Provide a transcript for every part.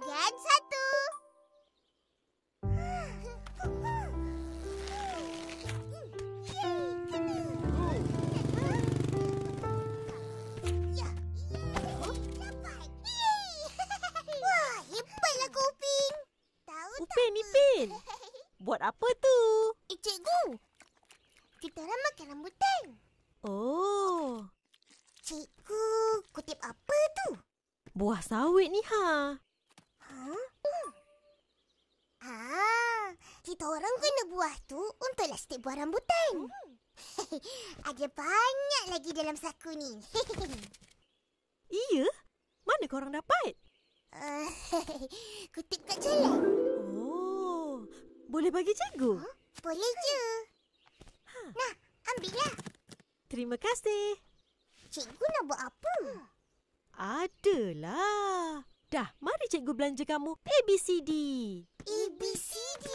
Bahagian 1. Wah, hebatlah kau, Upin. Tahu tak? Upin, Ipin. Buat apa tu? Cikgu. Kita orang makan rambutan. Oh, Cikgu, kutip apa tu? buah sawit ni ha. Kita orang guna buah tu untuk lastik buah rambutan. Ada banyak lagi dalam saku ni. Iya? Mana korang dapat? Kutip kat jalan. Oh, boleh bagi cikgu? Boleh je. Nah, ambillah. Terima kasih. Cikgu nak buat apa? Adalah. Dah, mari cikgu belanja kamu ABCD. ABCD?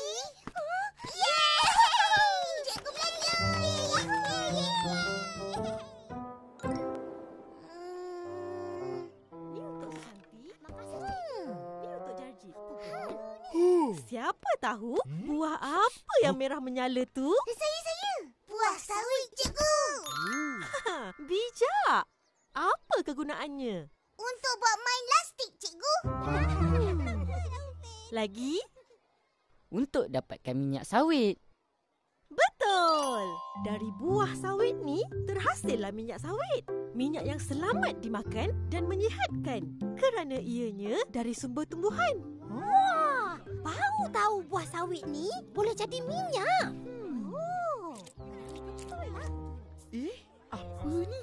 Yeay! Cikgu belanja! Ni untuk Santi. Makasih. Ni untuk Jarjit. Siapa tahu buah apa yang merah menyala tu? Saya. Buah sawit, cikgu. Ha, bijak. Apa kegunaannya? Untuk buat main lastik, cikgu. Lagi? Untuk dapatkan minyak sawit. Betul! Dari buah sawit ni terhasillah minyak sawit. Minyak yang selamat dimakan dan menyihatkan kerana ianya dari sumber tumbuhan. Wah, baru tahu buah sawit ni boleh jadi minyak. Oh. Betul lah. Apa ni?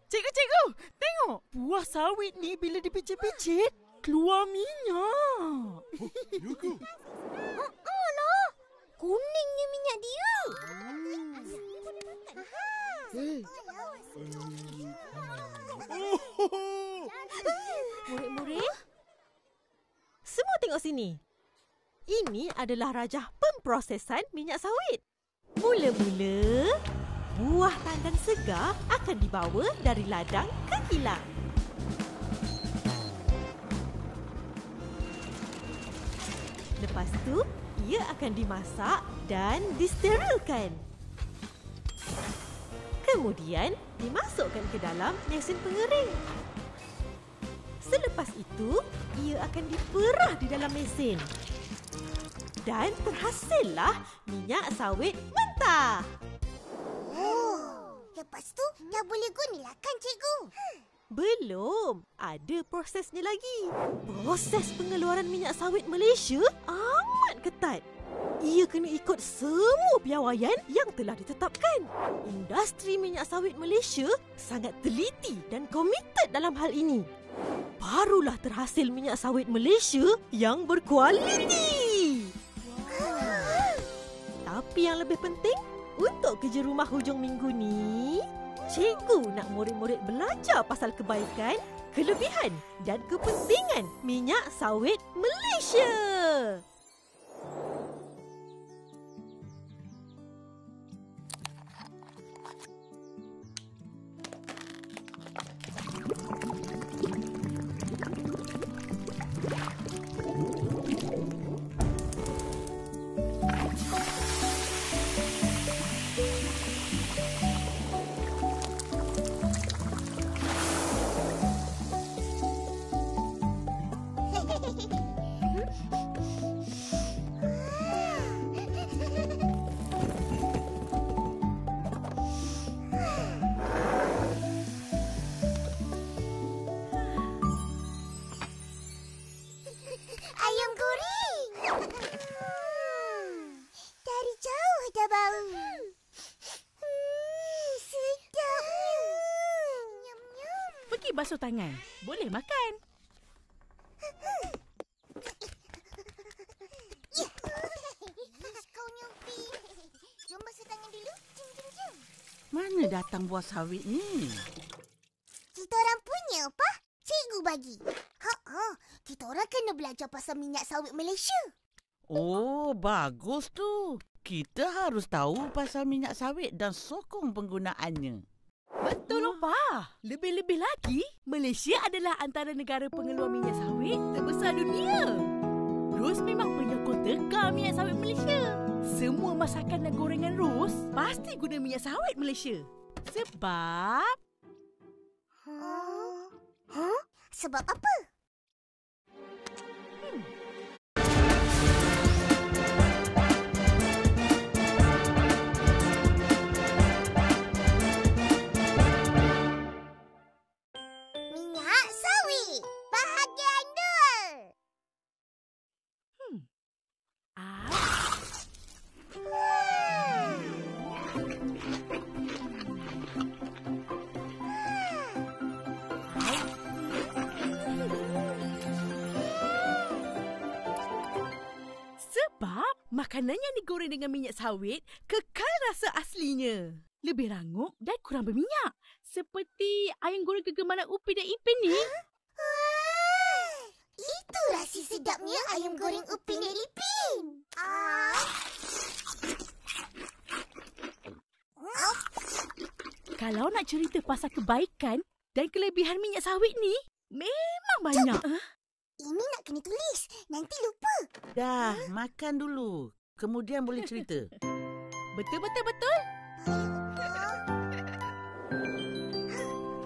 Cikgu, tengok. Buah sawit ni bila dipicit-picit, keluar minyak. Ya ke? Alah, kuningnya minyak dia. Murid-murid, semua tengok sini. Ini adalah rajah pemprosesan minyak sawit. Mula-mula, buah tandan segar akan dibawa dari ladang ke kilang. Lepas tu, ia akan dimasak dan disterilkan. Kemudian, dimasukkan ke dalam mesin pengering. Selepas itu, ia akan diperah di dalam mesin. Dan terhasillah minyak sawit mentah. Oh, lepas tu dah boleh gunalah kan, cikgu? Belum. Ada prosesnya lagi. Proses pengeluaran minyak sawit Malaysia amat ketat. Ia kena ikut semua piawaian yang telah ditetapkan. Industri minyak sawit Malaysia sangat teliti dan komited dalam hal ini. Barulah terhasil minyak sawit Malaysia yang berkualiti. Tapi yang lebih penting, untuk kerja rumah hujung minggu ni, cikgu nak murid-murid belajar pasal kebaikan, kelebihan dan kepentingan minyak sawit Malaysia. Ayam goreng. Dari jauh dah bau. Sedapnya. Nyam-nyam. Pergi basuh tangan. Boleh makan. Kau nyupi. Jom basuh tangan dulu. Jom. Mana datang buah sawit ni? Kita orang punya, Pak. Cikgu bagi. Kita orang kena belajar pasal minyak sawit Malaysia. Oh, bagus tu. Kita harus tahu pasal minyak sawit dan sokong penggunaannya. Betul, Opah. Lebih-lebih lagi, Malaysia adalah antara negara pengeluar minyak sawit terbesar dunia. Ros memang penyokong tekar minyak sawit Malaysia. Semua masakan dan gorengan Ros pasti guna minyak sawit Malaysia. Sebab... Sebab apa? Minyak sawit. Bahagian 2. Sebab makanan yang digoreng dengan minyak sawit kekal rasa aslinya. Lebih rangup dan kurang berminyak. Seperti ayam goreng kegemaran Upin dan Ipin ni. Itulah si sedapnya ayam goreng Upin dan Ipin. Kalau nak cerita pasal kebaikan dan kelebihan minyak sawit ni, memang banyak. Ini nak kena tulis. Nanti lupa. Ah. Dah, makan dulu. Kemudian boleh cerita. Betul.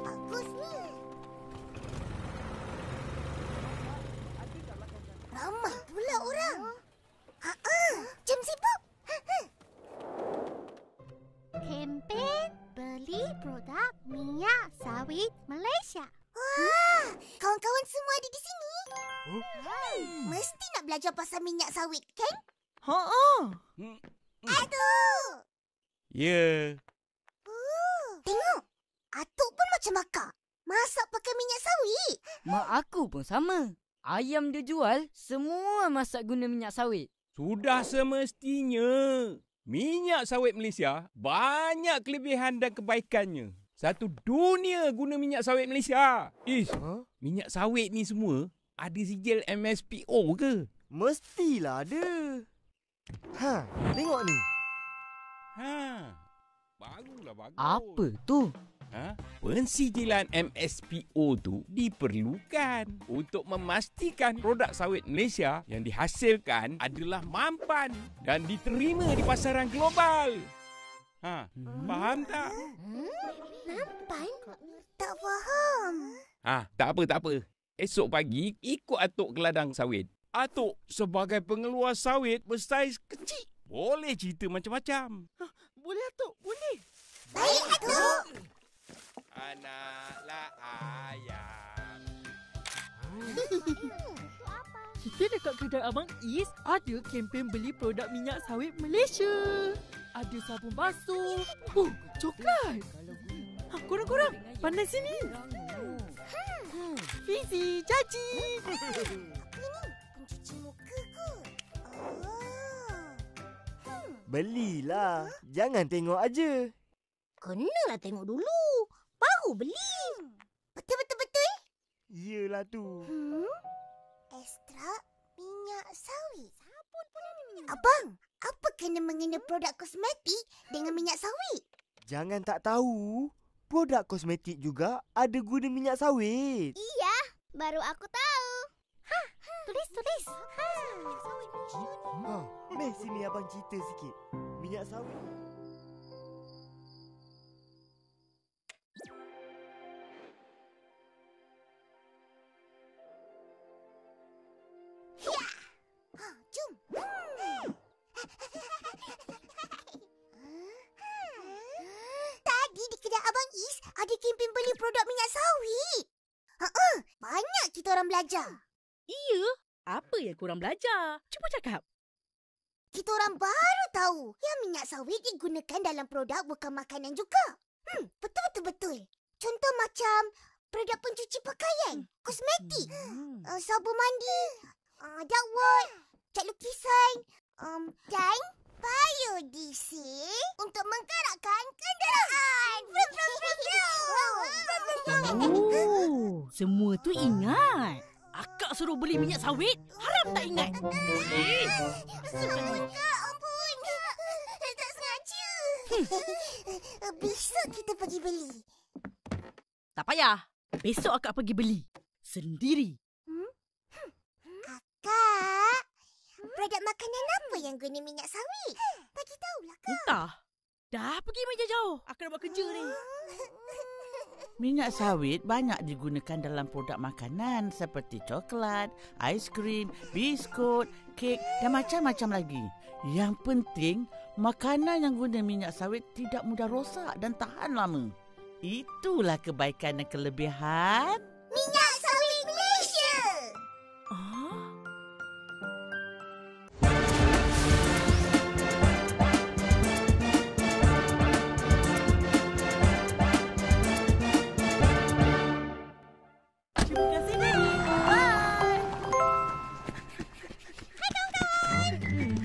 Bagus ni. Ramai pula orang. Jom sibuk. Kempen beli produk minyak sawit Malaysia. Wah, kawan-kawan semua ada di sini. Mesti nak belajar pasal minyak sawit, kan? Aduh. Ya. Tengok. Atuk pun macam akak. Masak pakai minyak sawit. Mak aku pun sama. Ayam dia jual, semua masak guna minyak sawit. Sudah semestinya. Minyak sawit Malaysia banyak kelebihan dan kebaikannya. Satu dunia guna minyak sawit Malaysia. Minyak sawit ni semua ada sijil MSPO ke? Mestilah ada. Tengok ni. Bagus. Apa tu? Pensijilan MSPO tu diperlukan untuk memastikan produk sawit Malaysia yang dihasilkan adalah mampan dan diterima di pasaran global. Faham tak? Nampan? Tak faham. Tak apa. Esok pagi ikut Atuk ke ladang sawit. Atuk sebagai pengeluar sawit bersaiz kecil. Boleh cerita macam-macam. Boleh, Atuk. Boleh. Baik, Atuk. Anaklah ayam. Kita dekat kedai Abang Is ada kempen beli produk minyak sawit Malaysia. Ada sabun basuh. Coklat. Korang, pandai sini. Fizi, Caci. Pencuci muka ke? Belilah. Jangan tengok aja. Kenalah tengok dulu. Baru beli. Betul. Iyalah tu. Ekstrak minyak sawit. Sabun pun ada minyak. Abang, apa kena-mengena produk kosmetik dengan minyak sawit? Jangan tak tahu. Produk kosmetik juga ada guna minyak sawit. Iya, baru aku tahu. Tulis. Meh sini abang cerita sikit. Minyak sawit. Jom. Tadi di kedai Abang Is ada kempen beli produk minyak sawit. Banyak kita orang belajar. Iya. Apa yang korang belajar? Cuba cakap. Kita orang baru tahu yang minyak sawit digunakan dalam produk bukan makanan juga. Betul. Contoh macam produk pencuci pakaian, kosmetik, sabun mandi, dakwat, cat lukisan, dan biodiesel untuk menggerakkan kenderaan. Semua tu ingat. Akak suruh beli minyak sawit, harap tak ingat. Ampun. Tak sengaja. Besok kita pergi beli. Tak payah. Besok akak pergi beli. Sendiri. Kak, produk makanan apa yang guna minyak sawit? Bagi tahulah, Kak. Entah. Dah pergi meja jauh. Aku nak buat kerja ni. Minyak sawit banyak digunakan dalam produk makanan seperti coklat, aiskrim, biskut, kek dan macam-macam lagi. Yang penting, makanan yang guna minyak sawit tidak mudah rosak dan tahan lama. Itulah kebaikan dan kelebihan Minyak sawit Malaysia! Terima kasih, Nani.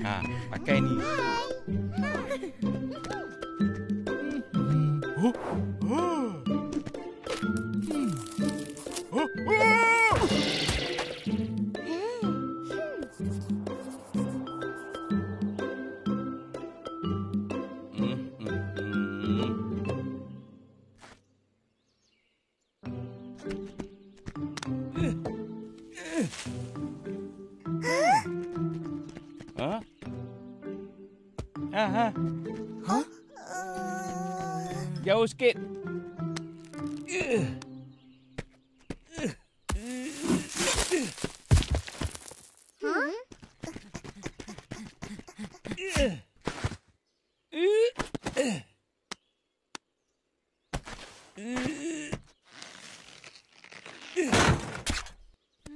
Bye. Pakai ni. Jauh sikit.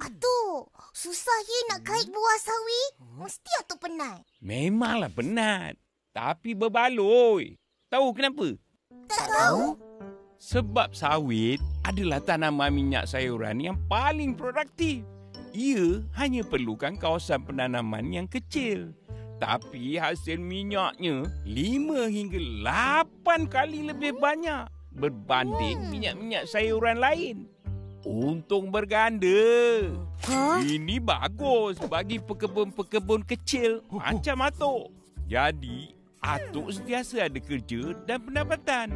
Atuk, susah ye nak kait buah sawit. Mesti Atuk penat. Memanglah penat. Tapi berbaloi. Tahu kenapa? Tak tahu? Sebab sawit adalah tanaman minyak sayuran yang paling produktif. Ia hanya perlukan kawasan penanaman yang kecil. Tapi hasil minyaknya 5 hingga 8 kali lebih banyak berbanding minyak-minyak sayuran lain. Untung berganda. Ini bagus bagi pekebun-pekebun kecil macam Atuk. Jadi, Atuk sentiasa ada kerja dan pendapatan.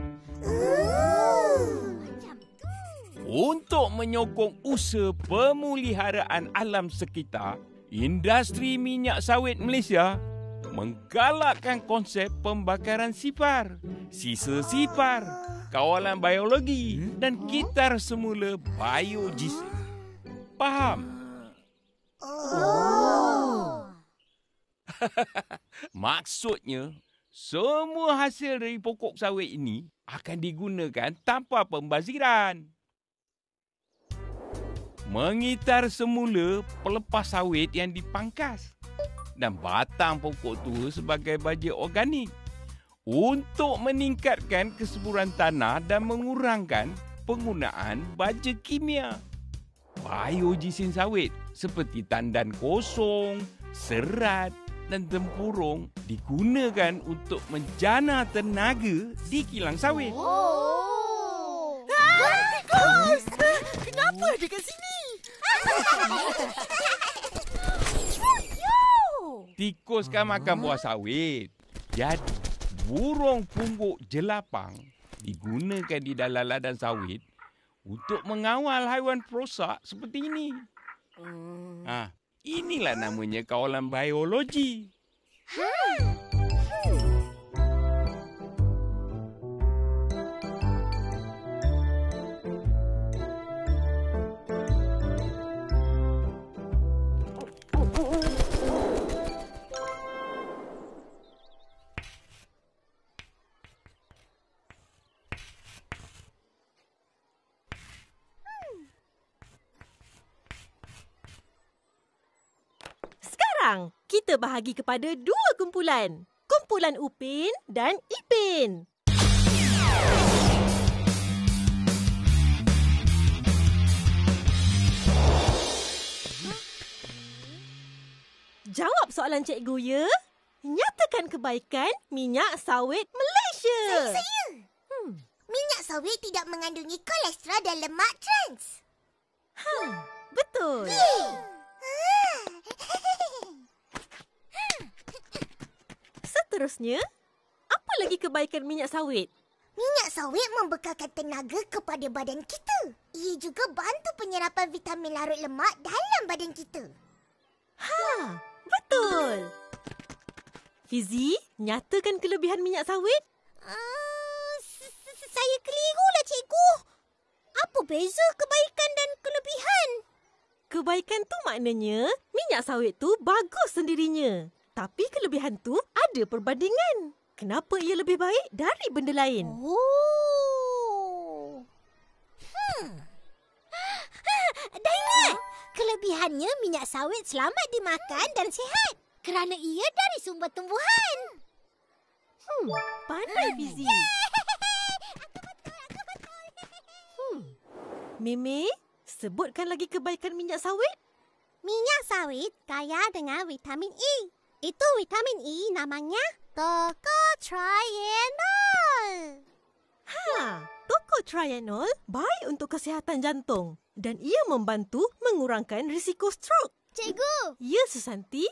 Untuk menyokong usaha pemuliharaan alam sekitar, industri minyak sawit Malaysia menggalakkan konsep pembakaran sifar, sisa sifar, kawalan biologi dan gitar semula biodiesel. Faham? Maksudnya, semua hasil dari pokok sawit ini akan digunakan tanpa pembaziran. Mengitar semula pelepas sawit yang dipangkas dan batang pokok tua sebagai baja organik untuk meningkatkan kesuburan tanah dan mengurangkan penggunaan baja kimia. Biodiesel sawit seperti tandan kosong, serat dan tempurung digunakan untuk menjana tenaga di kilang sawit. Tikus! Kenapa dia kat sini? Tikus kan makan buah sawit. Jadi, burung pungguk jelapang digunakan di dalam ladang sawit untuk mengawal haiwan perosak seperti ini. Inilah namanya kawalan biologi. Sekarang, kita bahagi kepada 2 kumpulan. Kumpulan Upin dan Ipin. Jawab soalan cikgu ya. Nyatakan kebaikan minyak sawit Malaysia. Saya. Minyak sawit tidak mengandungi kolesterol dan lemak trans. Betul. Seterusnya, apa lagi kebaikan minyak sawit? Minyak sawit membekalkan tenaga kepada badan kita. Ia juga bantu penyerapan vitamin larut lemak dalam badan kita. Ha, betul. Fizi, nyatakan kelebihan minyak sawit. Saya kelirulah, cikgu. Apa beza kebaikan dan kelebihan? Kebaikan tu maknanya minyak sawit tu bagus sendirinya. Tapi kelebihan tu ada perbandingan. Kenapa ia lebih baik dari benda lain? Dah ingat! Kelebihannya minyak sawit selamat dimakan dan sihat. Kerana ia dari sumber tumbuhan. Pandai Fizi. Mimi, sebutkan lagi kebaikan minyak sawit. Minyak sawit kaya dengan vitamin E. Itu vitamin E namanya tocotrienol. Tocotrienol baik untuk kesihatan jantung dan ia membantu mengurangkan risiko stroke. Cikgu, Ya, Susanti.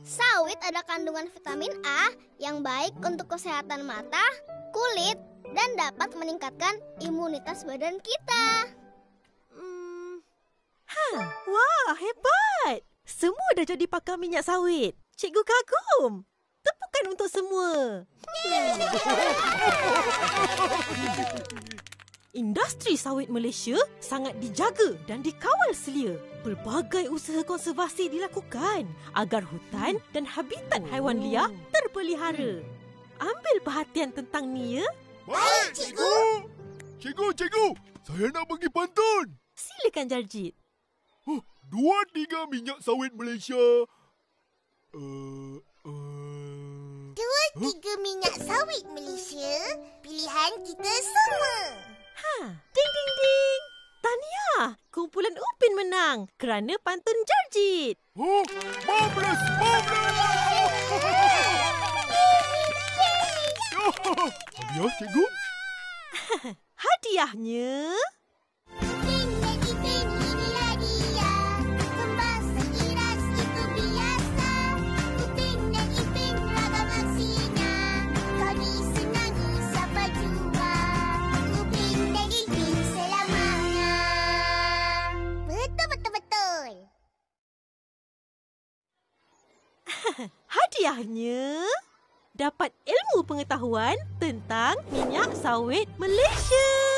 sawit ada kandungan vitamin A yang baik untuk kesehatan mata, kulit, dan dapat meningkatkan imunitas badan kita. Wah, hebat. Semua dah jadi pakar minyak sawit. Cikgu kagum. Tepukan untuk semua. Industri sawit Malaysia sangat dijaga dan dikawal selia. Pelbagai usaha konservasi dilakukan agar hutan dan habitat haiwan liar terpelihara. Ambil perhatian tentang ni, ya. Baik, cikgu. Cikgu, saya nak bagi pantun. Silakan, Jarjit. 2-3 minyak sawit Malaysia. 2-3 minyak sawit Malaysia, pilihan kita semua. Ding, ding, ding. Tahniah, kumpulan Upin menang kerana pantun Jarjit. Marvelous! Hadiah, cikgu? Hadiahnya... Hadiahnya dapat ilmu pengetahuan tentang minyak sawit Malaysia.